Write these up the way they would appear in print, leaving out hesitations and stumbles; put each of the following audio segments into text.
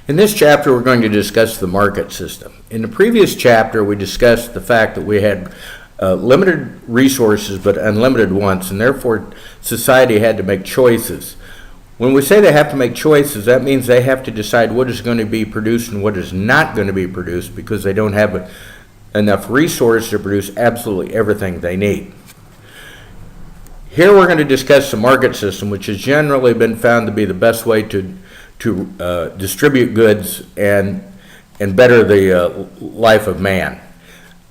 In this chapter, we're going to discuss the market system. In the previous chapter, we discussed the fact that we had limited resources but unlimited wants, and therefore society had to make choices. When we say they have to make choices, that means they have to decide what is going to be produced and what is not going to be produced because they don't have enough resources to produce absolutely everything they need. Here we're going to discuss the market system, which has generally been found to be the best way to distribute goods and better the life of man.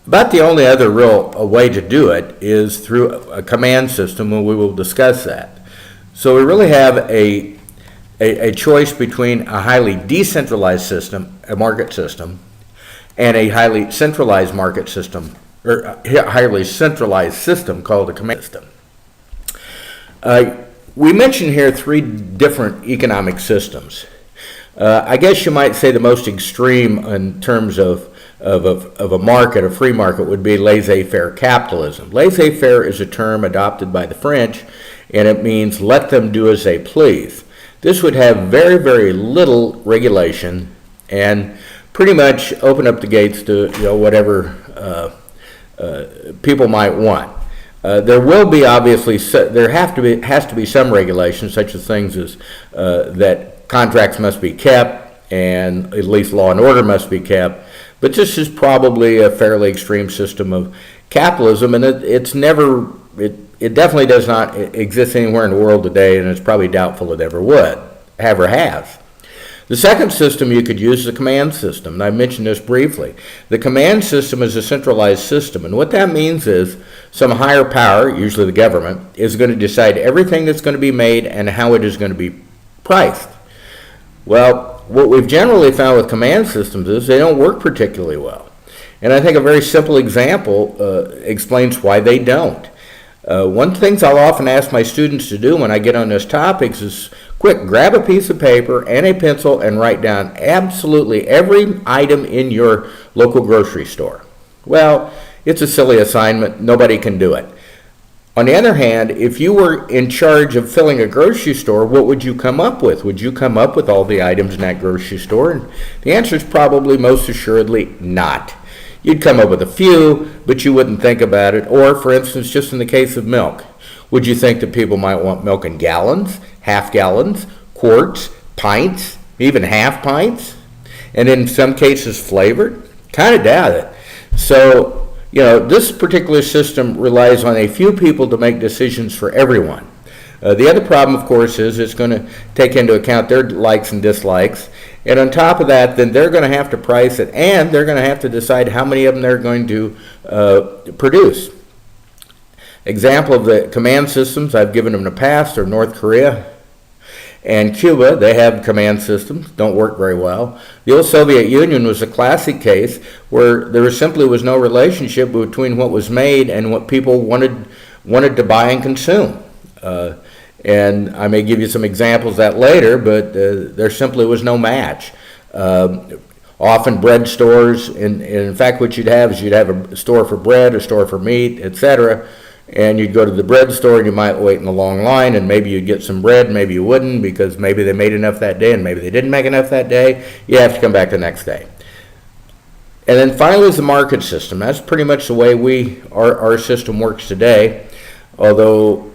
About the only other real way to do it is through a command system, and we will discuss that. So we really have a choice between a highly decentralized system, a market system, and a highly centralized market system, or a highly centralized system called a command system. We mentioned here three different economic systems. I guess you might say the most extreme in terms of a market, a free market, would be laissez-faire capitalism. Laissez-faire is a term adopted by the French, and it means let them do as they please. This would have very, very little regulation and pretty much open up the gates to whatever people might want. There will be obviously has to be some regulations, such as things as that contracts must be kept and at least law and order must be kept. But this is probably a fairly extreme system of capitalism, and it definitely does not exist anywhere in the world today, and it's probably doubtful it ever would, ever has. The second system you could use is a command system, and I mentioned this briefly. The command system is a centralized system, and what that means is some higher power, usually the government, is going to decide everything that's going to be made and how it is going to be priced. Well, what we've generally found with command systems is they don't work particularly well. And I think a very simple example explains why they don't. One of the things I'll often ask my students to do when I get on this topic is, quick, grab a piece of paper and a pencil and write down absolutely every item in your local grocery store. Well, it's a silly assignment. Nobody can do it. On the other hand, if you were in charge of filling a grocery store, what would you come up with? Would you come up with all the items in that grocery store? And the answer is probably most assuredly not. You'd come up with a few, but you wouldn't think about it. Or, for instance, just in the case of milk, would you think that people might want milk in gallons, half gallons, quarts, pints, even half pints? And in some cases flavored? Kind of doubt it. So, this particular system relies on a few people to make decisions for everyone. The other problem, of course, is it's going to take into account their likes and dislikes. And on top of that, then they're going to have to price it, and they're going to have to decide how many of them they're going to produce. Example of the command systems I've given them in the past are North Korea and Cuba. They have command systems, don't work very well. The old Soviet Union was a classic case where there simply was no relationship between what was made and what people wanted to buy and consume. And I may give you some examples of that later, but there simply was no match. Often bread stores, and in fact what you'd have is you'd have a store for bread, a store for meat, etc., and you'd go to the bread store and you might wait in a long line, and maybe you'd get some bread, maybe you wouldn't, because maybe they made enough that day and maybe they didn't make enough that day. You have to come back the next day. And then finally is the market system. That's pretty much the way our system works today, although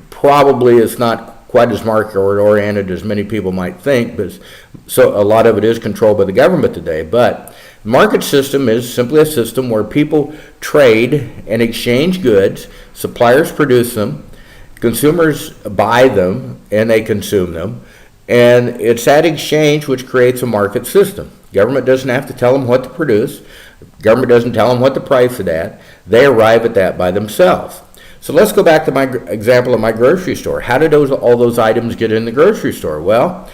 probably it's not quite as market oriented as many people might think, but so a lot of it is controlled by the government today. But the market system is simply a system where people trade and exchange goods, suppliers produce them, consumers buy them, and they consume them, and it's that exchange which creates a market system. Government doesn't have to tell them what to produce. Government doesn't tell them what to price it at. They arrive at that by themselves. So let's go back to my example of my grocery store. How did all those items get in the grocery store? Well,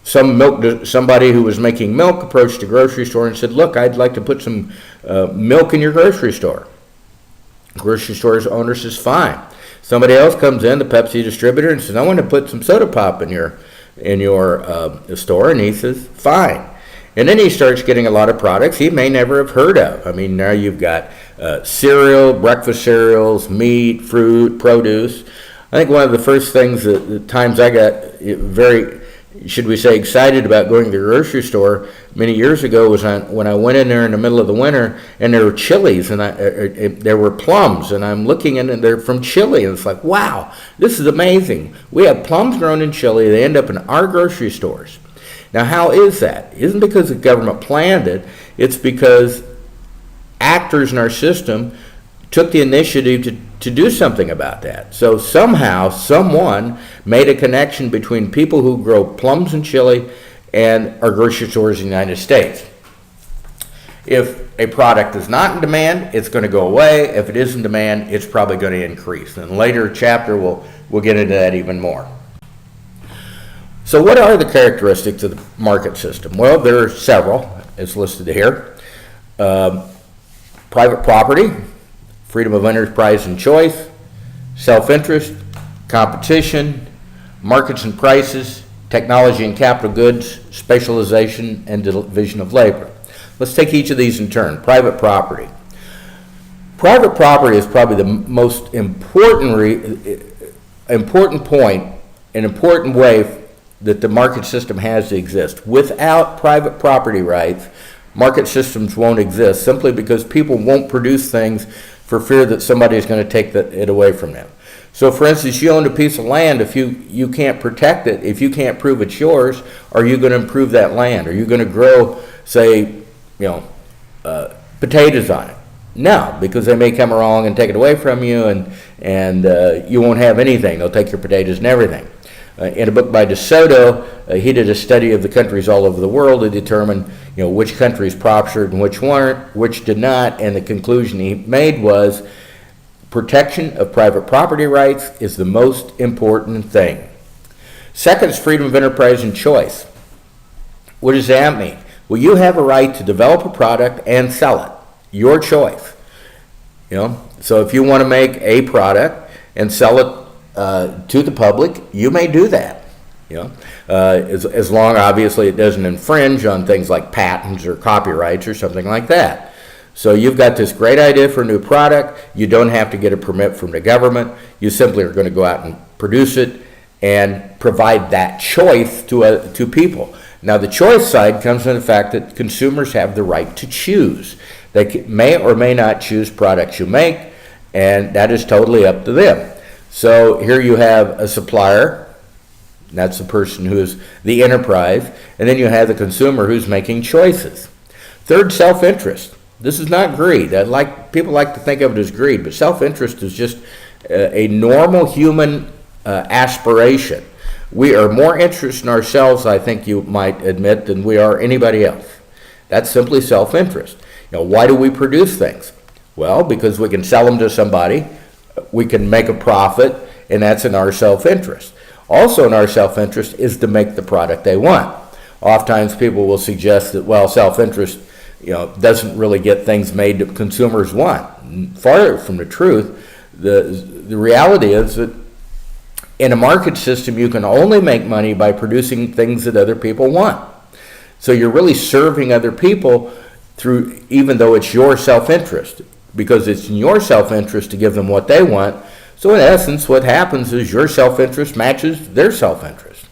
somebody who was making milk approached the grocery store and said, look, I'd like to put some milk in your grocery store. The grocery store's owner says, fine. Somebody else comes in, the Pepsi distributor, and says, I want to put some soda pop in your store, and he says, fine. And then he starts getting a lot of products he may never have heard of. I mean, now you've got cereal, breakfast cereals, meat, fruit, produce. I think one of the first things the times I got very should we say, excited about going to the grocery store many years ago was when I went in there in the middle of the winter and there were chilies and there were plums, and I'm looking in and they're from Chile, and it's like, wow, this is amazing. We have plums grown in Chile. They end up in our grocery stores. Now, how is that? It isn't because the government planned it. It's because actors in our system took the initiative to do something about that. So somehow, someone made a connection between people who grow plums in Chile and our grocery stores in the United States. If a product is not in demand, it's going to go away. If it is in demand, it's probably going to increase. In a later chapter, we'll get into that even more. So what are the characteristics of the market system? Well, there are several, as listed here. Private property, freedom of enterprise and choice, self-interest, competition, markets and prices, technology and capital goods, specialization, and division of labor. Let's take each of these in turn. Private property. Private property is probably the most important point, an important way that the market system has to exist. Without private property rights, market systems won't exist, simply because people won't produce things for fear that somebody is going to take it away from them. So for instance, you own a piece of land. If you can't protect it, if you can't prove it's yours, are you going to improve that land? Are you going to grow, say, potatoes on it? No, because they may come along and take it away from you, and you won't have anything. They'll take your potatoes and everything. In a book by DeSoto, he did a study of the countries all over the world to determine, which countries prospered and which weren't, which did not, and the conclusion he made was protection of private property rights is the most important thing. Second is freedom of enterprise and choice. What does that mean? Well, you have a right to develop a product and sell it. Your choice. So if you want to make a product and sell it to the public, you may do that. As long, obviously, it doesn't infringe on things like patents or copyrights or something like that. So you've got this great idea for a new product. You don't have to get a permit from the government. You simply are going to go out and produce it and provide that choice to people. Now, the choice side comes from the fact that consumers have the right to choose. They may or may not choose products you make, and that is totally up to them. So here you have a supplier, that's the person who is the enterprise, and then you have the consumer who's making choices. Third, self-interest. This is not greed. People like to think of it as greed, but self-interest is just a normal human aspiration. We are more interested in ourselves, I think you might admit, than we are anybody else. That's simply self-interest. Why do we produce things? Well, because we can sell them to somebody, we can make a profit, and that's in our self-interest. Also in our self-interest is to make the product they want. Oftentimes people will suggest that, well, self-interest doesn't really get things made that consumers want. Far from the truth. The reality is that in a market system, you can only make money by producing things that other people want. So you're really serving other people through, even though it's your self-interest, because it's in your self-interest to give them what they want. So in essence, what happens is your self-interest matches their self-interest.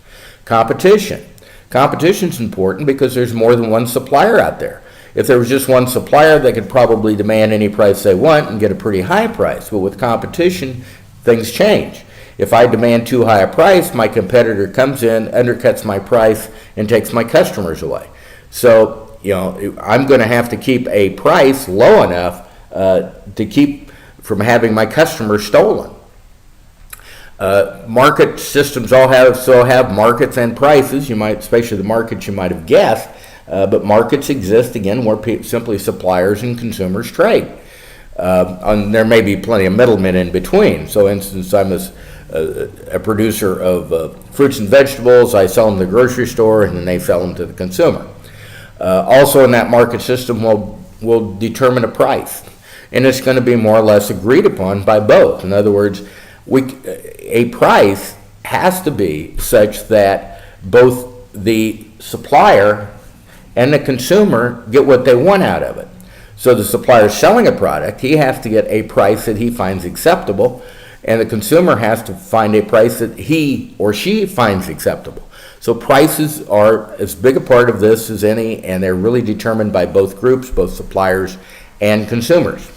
Competition. Competition's important because there's more than one supplier out there. If there was just one supplier, they could probably demand any price they want and get a pretty high price. But with competition, things change. If I demand too high a price, my competitor comes in, undercuts my price, and takes my customers away. So, I'm going to have to keep a price low enough to keep from having my customers stolen. Market systems also have markets and prices. Especially the markets you might have guessed, but markets exist again where simply suppliers and consumers trade. And there may be plenty of middlemen in between. So, for instance, I'm a producer of fruits and vegetables. I sell them to the grocery store, and then they sell them to the consumer. Also, in that market system, will determine a price, and it's going to be more or less agreed upon by both. In other words, a price has to be such that both the supplier and the consumer get what they want out of it. So the supplier selling a product, he has to get a price that he finds acceptable, and the consumer has to find a price that he or she finds acceptable. So prices are as big a part of this as any, and they're really determined by both groups, both suppliers and consumers.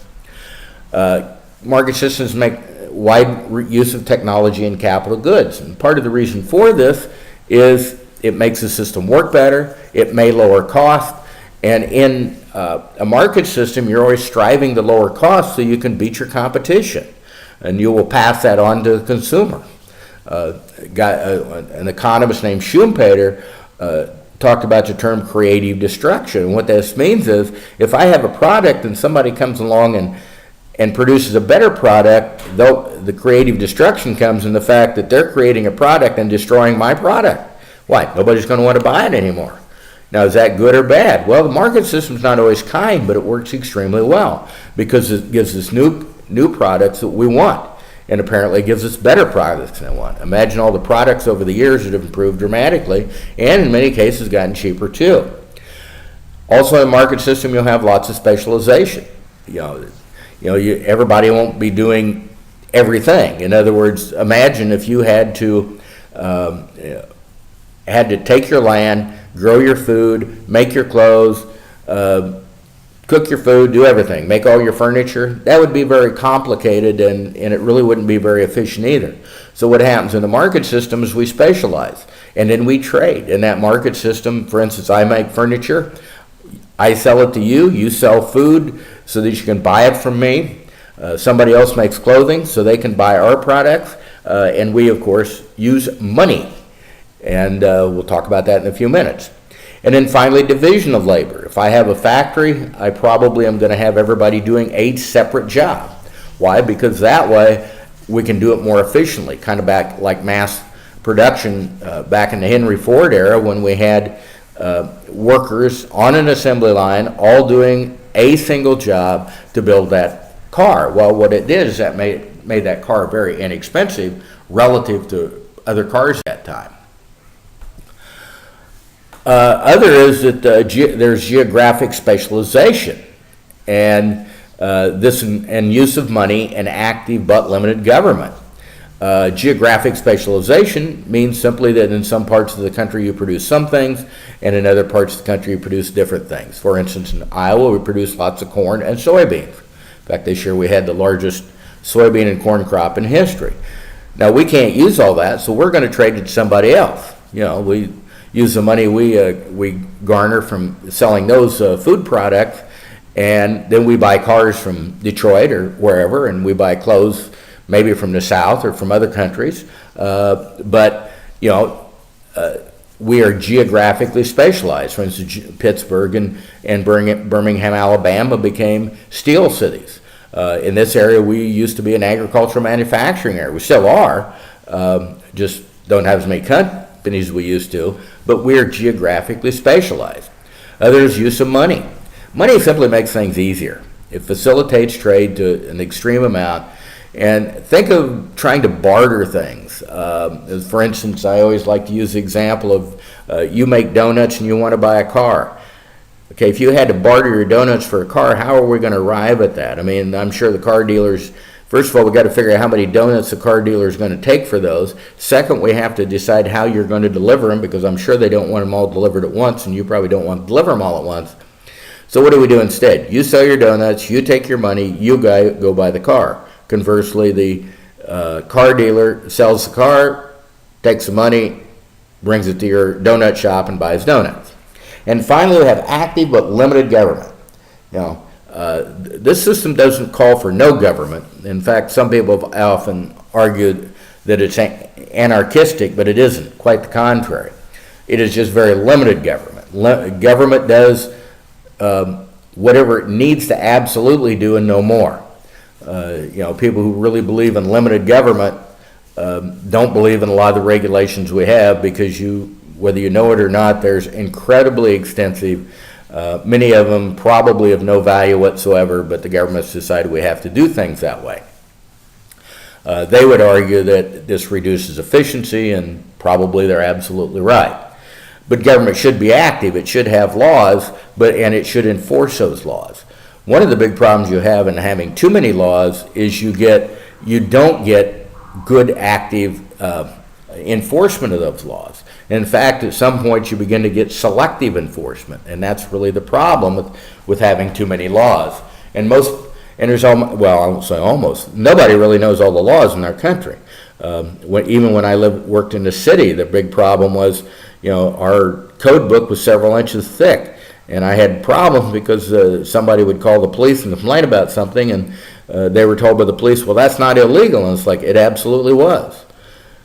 Market systems make wide use of technology and capital goods, and part of the reason for this is it makes the system work better, it may lower cost, and in a market system, you're always striving to lower costs so you can beat your competition, and you will pass that on to the consumer. An economist named Schumpeter talked about the term creative destruction. And what this means is, if I have a product and somebody comes along and produces a better product, though the creative destruction comes in the fact that they're creating a product and destroying my product. Why? Nobody's going to want to buy it anymore. Now, is that good or bad? Well, the market system's not always kind, but it works extremely well because it gives us new products that we want, and apparently gives us better products than we want. Imagine all the products over the years that have improved dramatically, and in many cases gotten cheaper too. Also, in the market system, you'll have lots of specialization. Everybody won't be doing everything. In other words, imagine if you had to take your land, grow your food, make your clothes, cook your food, do everything, make all your furniture. That would be very complicated, and it really wouldn't be very efficient either. So what happens in the market system is we specialize, and then we trade. In that market system, for instance, I make furniture, I sell it to you, you sell food so that you can buy it from me. Somebody else makes clothing so they can buy our products, and we, of course, use money. And we'll talk about that in a few minutes. And then finally, division of labor. If I have a factory, I probably am going to have everybody doing a separate job. Why? Because that way we can do it more efficiently, kind of back like mass production back in the Henry Ford era when we had workers on an assembly line all doing a single job to build that car. Well, what it did is that made that car very inexpensive relative to other cars at that time. Other is that there's geographic specialization, and this and use of money and active but limited government. Geographic specialization means simply that in some parts of the country you produce some things, and in other parts of the country you produce different things. For instance, in Iowa we produce lots of corn and soybeans. In fact, this year we had the largest soybean and corn crop in history. Now we can't use all that, so we're going to trade it to somebody else. We use the money we garner from selling those food products, and then we buy cars from Detroit or wherever, and we buy clothes maybe from the South or from other countries. But we are geographically specialized. For instance, Pittsburgh and Birmingham, Alabama became steel cities. In this area, we used to be an agricultural manufacturing area. We still are, just don't have as many companies as we used to, but we're geographically specialized. Others, use of money. Money simply makes things easier. It facilitates trade to an extreme amount. And think of trying to barter things. For instance, I always like to use the example of you make donuts and you want to buy a car. Okay, if you had to barter your donuts for a car, how are we going to arrive at that? I mean, I'm sure the car dealers, first of all, we've got to figure out how many donuts the car dealer is going to take for those. Second, we have to decide how you're going to deliver them, because I'm sure they don't want them all delivered at once, and you probably don't want to deliver them all at once. So what do we do instead? You sell your donuts, you take your money, you go buy the car. Conversely, the car dealer sells the car, takes the money, brings it to your donut shop and buys donuts. And finally, we have active but limited government. This system doesn't call for no government. In fact, some people have often argued that it's anarchistic, but it isn't. Quite the contrary. It is just very limited government. Government does whatever it needs to absolutely do and no more. People who really believe in limited government don't believe in a lot of the regulations we have, because whether you know it or not, there's incredibly extensive, many of them probably of no value whatsoever, but the government's decided we have to do things that way. They would argue that this reduces efficiency, and probably they're absolutely right. But government should be active. It should have laws, and it should enforce those laws. One of the big problems you have in having too many laws is you don't get good active enforcement of those laws. In fact, at some point you begin to get selective enforcement, and that's really the problem with having too many laws. And there's well, I won't say almost, nobody really knows all the laws in our country. Even when I worked in the city, the big problem was, our code book was several inches thick. And I had problems because somebody would call the police and complain about something, and they were told by the police, well, that's not illegal. And it's like, it absolutely was.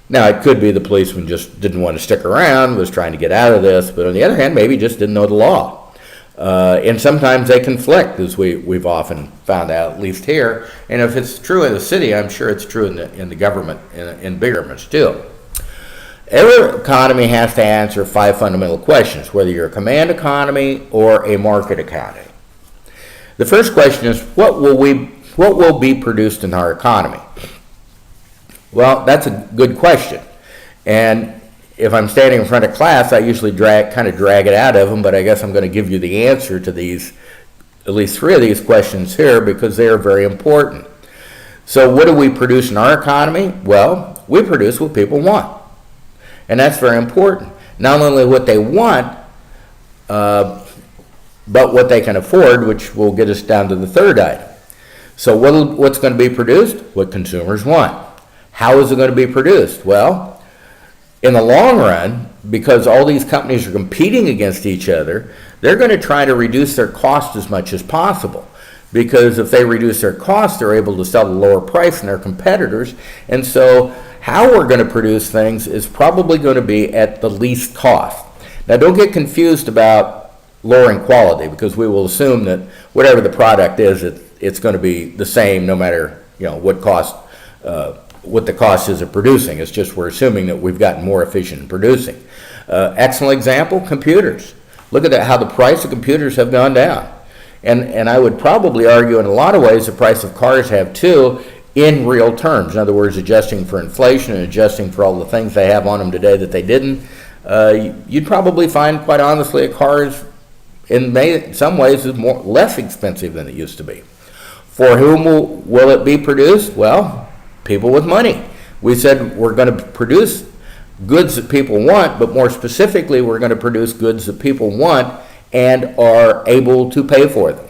Now, it could be the policeman just didn't want to stick around, was trying to get out of this, but on the other hand, maybe just didn't know the law. And sometimes they conflict, as we've often found out, at least here. And if it's true in the city, I'm sure it's true in the government, in big governments too. Every economy has to answer 5 fundamental questions, whether you're a command economy or a market economy. The first question is, what will be produced in our economy? Well, that's a good question. And if I'm standing in front of class, I usually kind of drag it out of them, but I guess I'm going to give you the answer to at least 3 of these questions here, because they are very important. So what do we produce in our economy? Well, we produce what people want. And that's very important. Not only what they want, but what they can afford, which will get us down to the third item. So what's going to be produced? What consumers want. How is it going to be produced? Well, in the long run, because all these companies are competing against each other, they're going to try to reduce their cost as much as possible. Because if they reduce their cost, they're able to sell at a lower price than their competitors. And so how we're going to produce things is probably going to be at the least cost. Now, don't get confused about lowering quality, because we will assume that whatever the product is, it's going to be the same no matter what the cost is of producing. It's just we're assuming that we've gotten more efficient in producing. Excellent example, computers. Look at how the price of computers have gone down. And I would probably argue in a lot of ways the price of cars have too, in real terms. In other words, adjusting for inflation and adjusting for all the things they have on them today that they didn't. You'd probably find, quite honestly, a car is, in some ways, is less expensive than it used to be. For whom will it be produced? Well, people with money. We said we're going to produce goods that people want, but more specifically, we're going to produce goods that people want and are able to pay for them.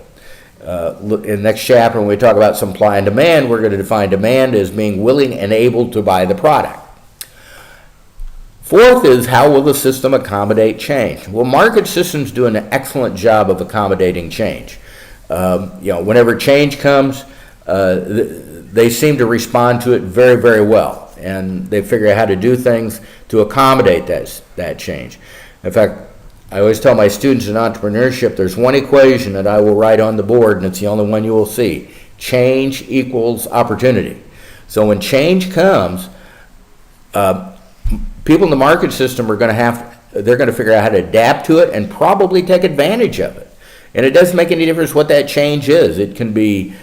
In the next chapter, when we talk about supply and demand, we're going to define demand as being willing and able to buy the product. Fourth is, how will the system accommodate change? Well, market systems do an excellent job of accommodating change. Whenever change comes, they seem to respond to it very, very well, and they figure out how to do things to accommodate that change. In fact, I always tell my students in entrepreneurship, there's one equation that I will write on the board, and it's the only one you will see. Change equals opportunity. So when change comes, people in the market system are going to figure out how to adapt to it and probably take advantage of it. And it doesn't make any difference what that change is. It can be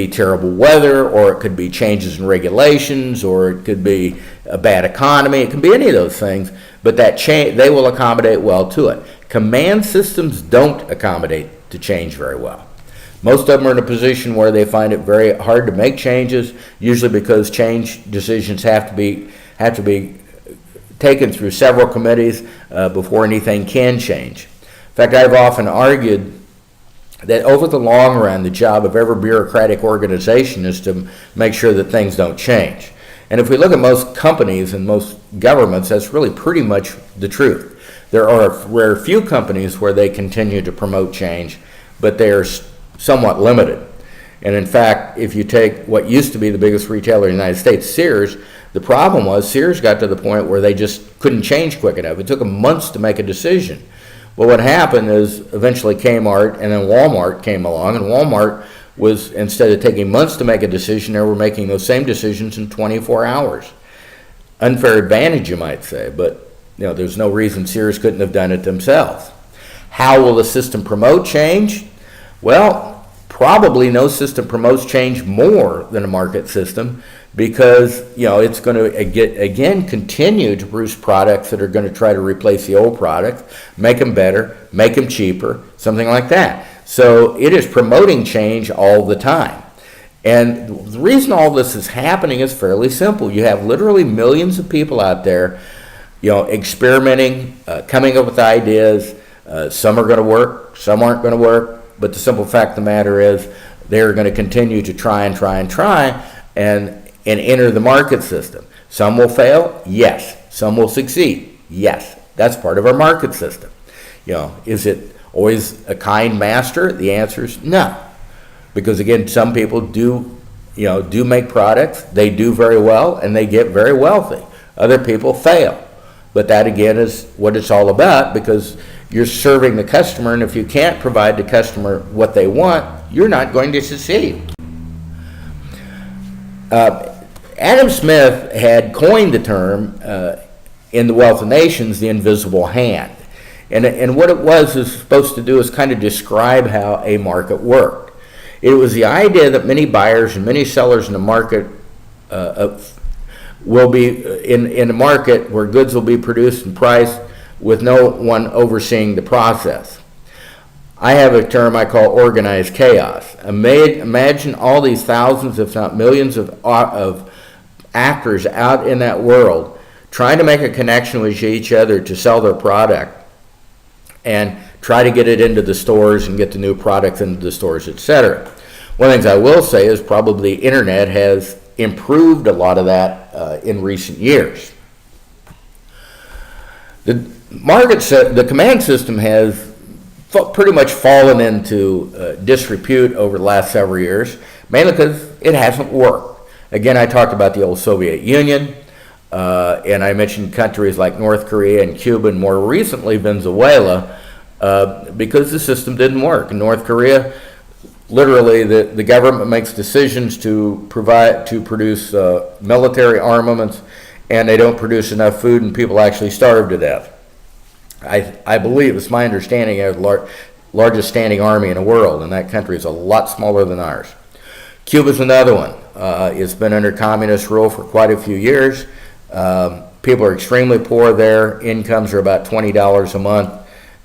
terrible weather, or it could be changes in regulations, or it could be a bad economy. It can be any of those things, but that change, they will accommodate well to it. Command systems don't accommodate to change very well. Most of them are in a position where they find it very hard to make changes, usually because change decisions have to be taken through several committees before anything can change. In fact, I've often argued that over the long run, the job of every bureaucratic organization is to make sure that things don't change. And if we look at most companies and most governments, that's really pretty much the truth. There are a rare few companies where they continue to promote change, but they are somewhat limited. And in fact, if you take what used to be the biggest retailer in the United States, Sears, the problem was Sears got to the point where they just couldn't change quick enough. It took them months to make a decision. Well, what happened is eventually Kmart and then Walmart came along, and Walmart was, instead of taking months to make a decision, they were making those same decisions in 24 hours. Unfair advantage, you might say, but there's no reason Sears couldn't have done it themselves. How will the system promote change? Well, probably no system promotes change more than a market system, because it's going to again continue to produce products that are going to try to replace the old products, make them better, make them cheaper, something like that. So it is promoting change all the time. And the reason all this is happening is fairly simple. You have literally millions of people out there experimenting, coming up with ideas. Some are going to work, some aren't going to work, but the simple fact of the matter is they're going to continue to try and enter the market system. Some will fail, yes. Some will succeed, yes. That's part of our market system. Is it always a kind master? The answer is no. Because again, some people do make products, they do very well, and they get very wealthy. Other people fail. But that again is what it's all about, because you're serving the customer, and if you can't provide the customer what they want, you're not going to succeed. Adam Smith had coined the term in The Wealth of Nations, the invisible hand. And what it was supposed to do is kind of describe how a market worked. It was the idea that many buyers and many sellers in the market will be in a market where goods will be produced and priced with no one overseeing the process. I have a term I call organized chaos. Imagine all these thousands, if not millions, of actors out in that world trying to make a connection with each other to sell their product and try to get it into the stores and get the new products into the stores, etc. One of the things I will say is probably the internet has improved a lot of that in recent years. The command system has pretty much fallen into disrepute over the last several years, mainly because it hasn't worked. Again, I talked about the old Soviet Union, and I mentioned countries like North Korea and Cuba, and more recently Venezuela, because the system didn't work. In North Korea, literally the government makes decisions to produce military armaments, and they don't produce enough food, and people actually starve to death. I believe, it's my understanding, it's the largest standing army in the world, and that country is a lot smaller than ours. Cuba's another one. It's been under communist rule for quite a few years. People are extremely poor there. Incomes are about $20 a month,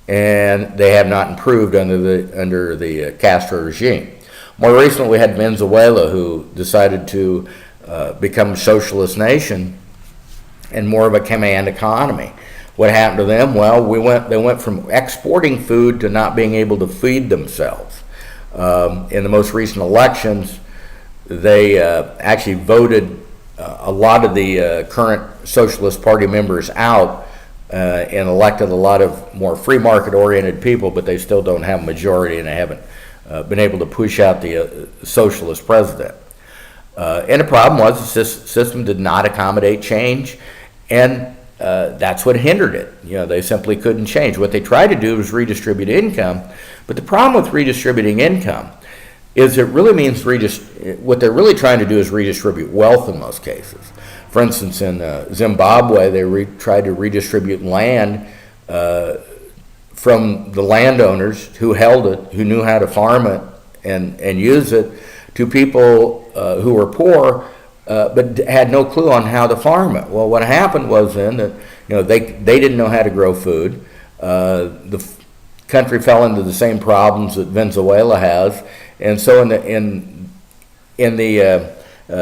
and they have not improved under the Castro regime. More recently, we had Venezuela, who decided to become a socialist nation and more of a command economy. What happened to them? Well, they went from exporting food to not being able to feed themselves. In the most recent elections, they actually voted a lot of the current Socialist Party members out and elected a lot of more free market oriented people, but they still don't have a majority, and they haven't been able to push out the socialist president. And the problem was the system did not accommodate change, and that's what hindered it. They simply couldn't change. What they tried to do was redistribute income, but the problem with redistributing income is it really means what they're really trying to do is redistribute wealth in most cases. For instance, in Zimbabwe, they tried to redistribute land from the landowners who held it, who knew how to farm it and use it, to people who were poor but had no clue on how to farm it. Well, what happened was then that they didn't know how to grow food. The country fell into the same problems that Venezuela has, and so in the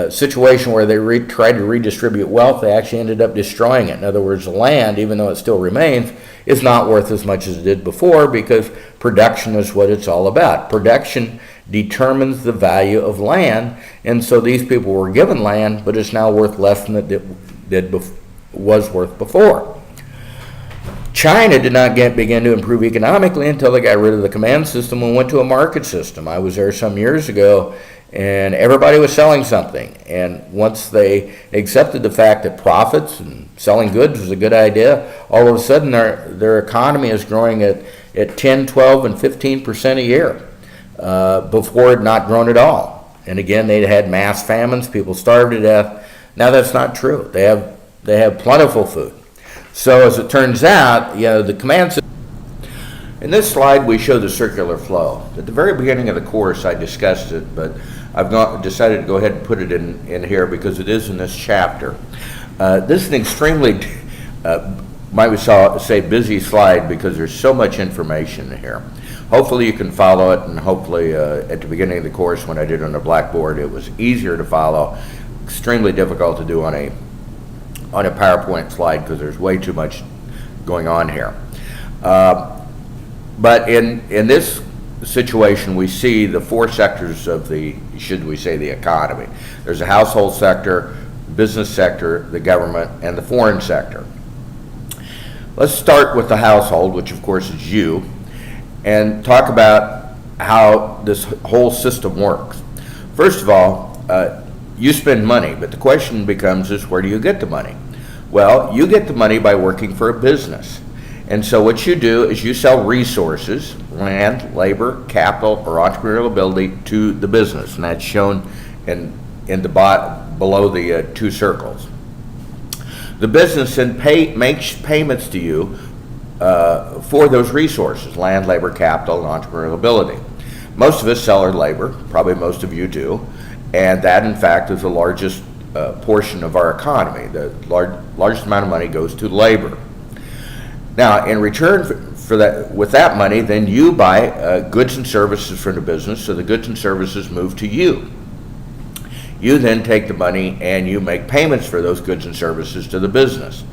situation where they tried to redistribute wealth, they actually ended up destroying it. In other words, the land, even though it still remains, is not worth as much as it did before, because production is what it's all about. Production determines the value of land, and so these people were given land, but it's now worth less than it was worth before. China did not begin to improve economically until they got rid of the command system and went to a market system. I was there some years ago, and everybody was selling something. And once they accepted the fact that profits and selling goods was a good idea, all of a sudden their economy is growing at 10, 12, and 15% a year. Before it had not grown at all. And again, they had mass famines, people starved to death. Now that's not true. They have plentiful food. So as it turns out, the command system. In this slide, we show the circular flow. At the very beginning of the course, I discussed it, but I've decided to go ahead and put it in here because it is in this chapter. This is an extremely, might we say, busy slide because there's so much information in here. Hopefully you can follow it, and hopefully at the beginning of the course when I did it on the blackboard, it was easier to follow. Extremely difficult to do on a on a PowerPoint slide because there's way too much going on here. But in this situation, we see the four sectors of the, should we say, the economy. There's a household sector, business sector, the government, and the foreign sector. Let's start with the household, which of course is you, and talk about how this whole system works. First of all, you spend money, but the question becomes is where do you get the money? Well, you get the money by working for a business. And so what you do is you sell resources, land, labor, capital, or entrepreneurial ability to the business, and that's shown in the below the two circles. The business then makes payments to you for those resources, land, labor, capital, and entrepreneurial ability. Most of us sell our labor, probably most of you do, and that in fact is the largest portion of our economy. The largest amount of money goes to labor. Now, in return for that, with that money, then you buy goods and services from the business, so the goods and services move to you. You then take the money and you make payments for those goods and services to the business.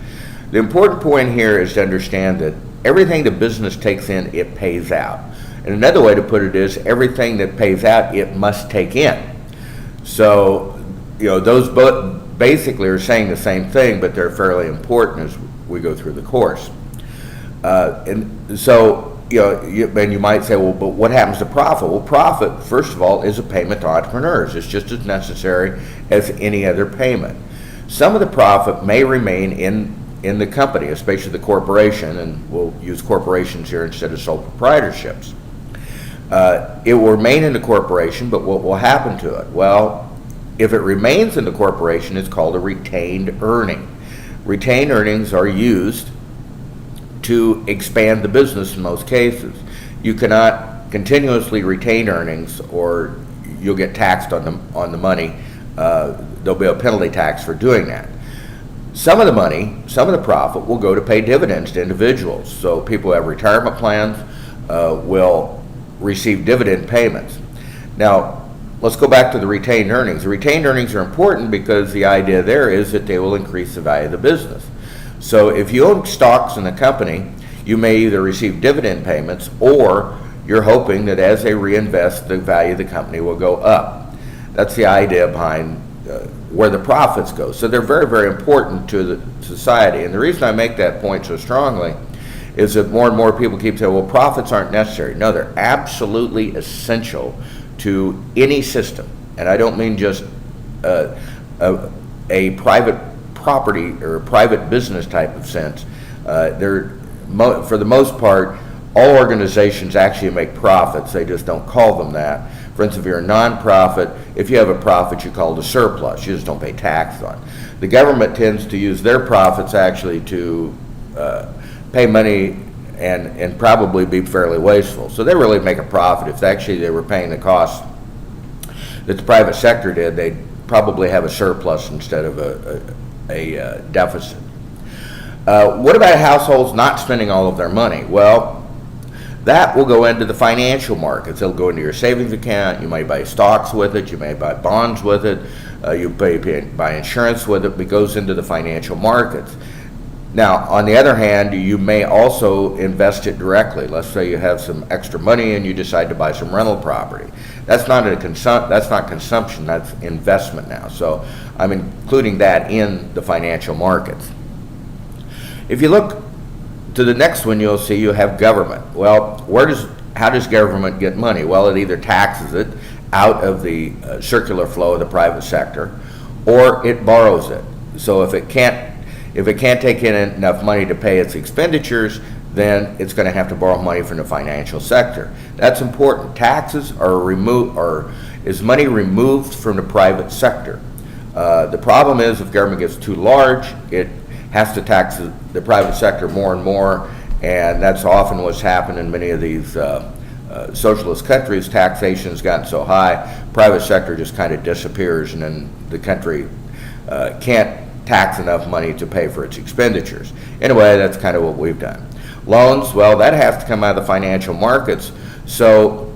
The important point here is to understand that everything the business takes in, it pays out. And another way to put it is everything that pays out, it must take in. So, those both basically are saying the same thing, but they're fairly important as we go through the course. And so, and you might say, well, but what happens to profit? Well, profit, first of all, is a payment to entrepreneurs. It's just as necessary as any other payment. Some of the profit may remain in the company, especially the corporation, and we'll use corporations here instead of sole proprietorships. It will remain in the corporation, but what will happen to it? Well, if it remains in the corporation, it's called a retained earning. Retained earnings are used to expand the business in most cases. You cannot continuously retain earnings or you'll get taxed on the money. There'll be a penalty tax for doing that. Some of the money, some of the profit will go to pay dividends to individuals. So people who have retirement plans will receive dividend payments. Now, let's go back to the retained earnings. The retained earnings are important because the idea there is that they will increase the value of the business. So if you own stocks in the company, you may either receive dividend payments or you're hoping that as they reinvest, the value of the company will go up. That's the idea behind where the profits go. So they're very, very important to the society. And the reason I make that point so strongly is that more and more people keep saying, well, profits aren't necessary. No, they're absolutely essential to any system. And I don't mean just a private property or a private business type of sense. For the most part, all organizations actually make profits. They just don't call them that. For instance, if you're a nonprofit, if you have a profit, you call it a surplus. You just don't pay tax on. The government tends to use their profits actually to pay money and probably be fairly wasteful. So they really make a profit. If actually they were paying the costs that the private sector did, they'd probably have a surplus instead of a deficit. What about households not spending all of their money? Well, that will go into the financial markets. It'll go into your savings account. You may buy stocks with it. You may buy bonds with it. You buy insurance with it. It goes into the financial markets. Now, on the other hand, you may also invest it directly. Let's say you have some extra money and you decide to buy some rental property. That's not consumption. That's investment now. So I'm including that in the financial markets. If you look to the next one, you'll see you have government. Well, how does government get money? Well, it either taxes it out of the circular flow of the private sector, or it borrows it. So if it can't take in enough money to pay its expenditures, then it's going to have to borrow money from the financial sector. That's important. Taxes is money removed from the private sector. The problem is if government gets too large, it has to tax the private sector more and more, and that's often what's happened in many of these socialist countries. Taxation's gotten so high, private sector just kind of disappears, and then the country can't tax enough money to pay for its expenditures. Anyway, that's kind of what we've done. Loans, well, that has to come out of the financial markets. So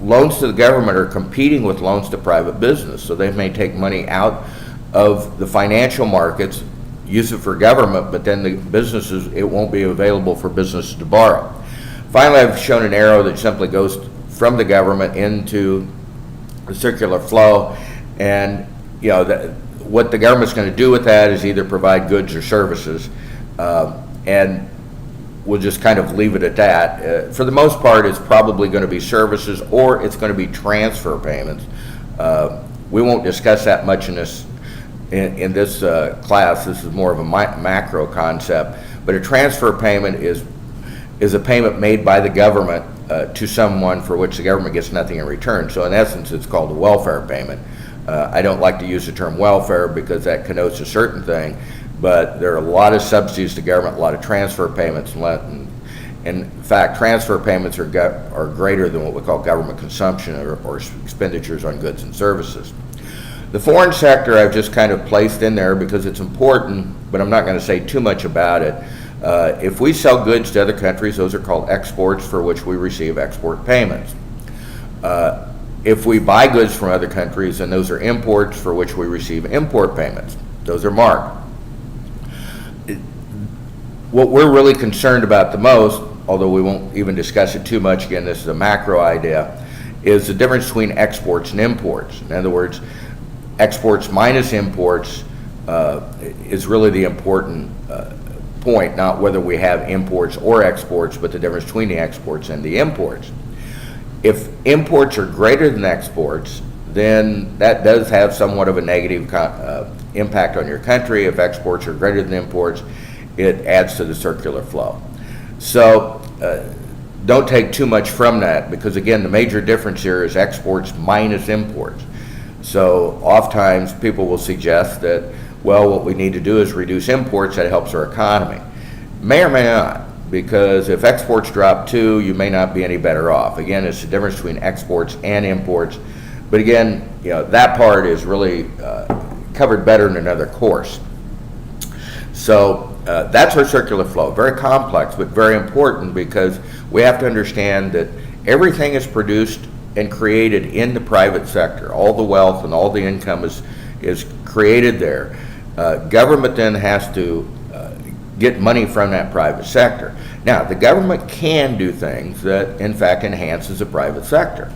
loans to the government are competing with loans to private business. So they may take money out of the financial markets use it for government, but then the businesses, it won't be available for businesses to borrow. Finally, I've shown an arrow that simply goes from the government into the circular flow, and what the government's going to do with that is either provide goods or services, and we'll just kind of leave it at that. For the most part, it's probably going to be services, or it's going to be transfer payments. We won't discuss that much in this class. This is more of a macro concept, but a transfer payment is a payment made by the government to someone for which the government gets nothing in return. So in essence, it's called a welfare payment. I don't like to use the term welfare because that connotes a certain thing, but there are a lot of subsidies to government, a lot of transfer payments, and in fact, transfer payments are greater than what we call government consumption or expenditures on goods and services. The foreign sector I've just kind of placed in there because it's important, but I'm not going to say too much about it. If we sell goods to other countries, those are called exports, for which we receive export payments. If we buy goods from other countries, then those are imports, for which we receive import payments. Those are marked. What we're really concerned about the most, although we won't even discuss it too much, again, this is a macro idea, is the difference between exports and imports. In other words, exports minus imports is really the important point, not whether we have imports or exports, but the difference between the exports and the imports. If imports are greater than exports, then that does have somewhat of a negative impact on your country. If exports are greater than imports, it adds to the circular flow. So don't take too much from that, because again, the major difference here is exports minus imports. So oftentimes people will suggest that, well, what we need to do is reduce imports, that helps our economy. May or may not, because if exports drop too, you may not be any better off. Again, it's the difference between exports and imports. But again, that part is really covered better in another course. So that's our circular flow. Very complex, but very important, because we have to understand that everything is produced and created in the private sector. All the wealth and all the income is created there. Government then has to get money from that private sector. Now, the government can do things that, in fact, enhances the private sector.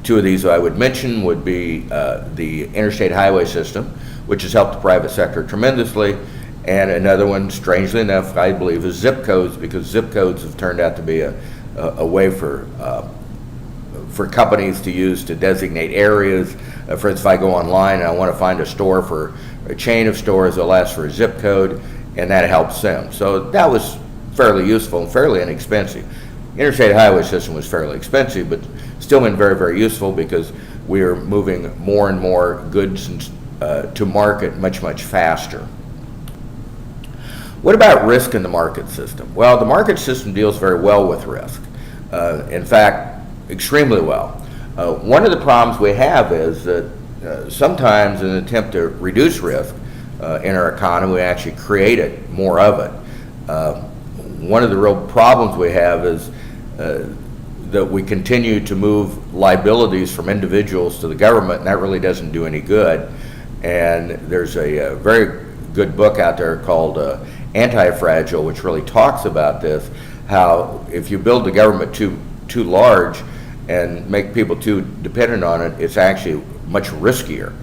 Two of these I would mention would be the interstate highway system, which has helped the private sector tremendously, and another one, strangely enough, I believe, is zip codes, because zip codes have turned out to be a way for companies to use to designate areas. For instance, if I go online and I want to find a store for a chain of stores, they'll ask for a zip code, and that helps them. So that was fairly useful and fairly inexpensive. Interstate highway system was fairly expensive, but still been very, very useful, because we are moving more and more goods to market much, much faster. What about risk in the market system? Well, the market system deals very well with risk. In fact, extremely well. One of the problems we have is that sometimes in an attempt to reduce risk in our economy, we actually created more of it. One of the real problems we have is that we continue to move liabilities from individuals to the government, and that really doesn't do any good. And there's a very good book out there called Anti-Fragile, which really talks about this, how if you build the government too large and make people too dependent on it, it's actually much riskier,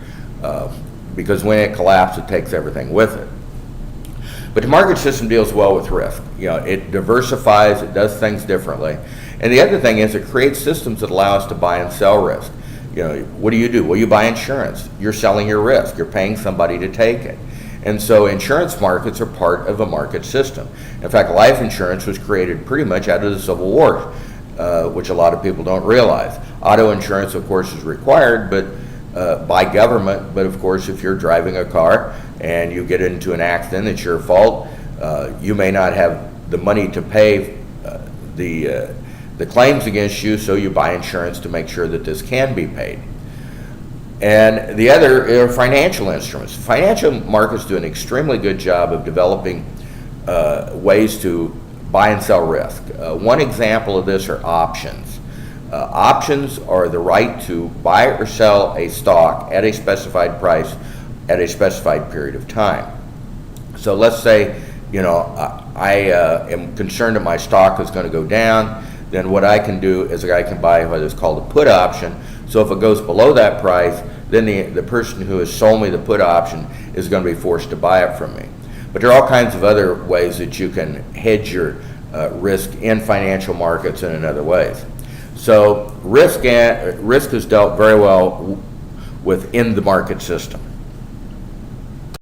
because when it collapses, it takes everything with it. But the market system deals well with risk. It diversifies, it does things differently. And the other thing is it creates systems that allow us to buy and sell risk. What do? Well, you buy insurance. You're selling your risk. You're paying somebody to take it. And so insurance markets are part of a market system. In fact, life insurance was created pretty much out of the Civil War, which a lot of people don't realize. Auto insurance, of course, is required, but by government. But of course, if you're driving a car and you get into an accident, it's your fault. You may not have the money to pay the claims against you, so you buy insurance to make sure that this can be paid. And the other are financial instruments. Financial markets do an extremely good job of developing ways to buy and sell risk. One example of this are options. Options are the right to buy or sell a stock at a specified price at a specified period of time. So let's say, I am concerned that my stock is going to go down. Then what I can do is I can buy what is called a put option. So if it goes below that price, then the person who has sold me the put option is going to be forced to buy it from me. But there are all kinds of other ways that you can hedge your risk in financial markets and in other ways. So risk is dealt very well within the market system.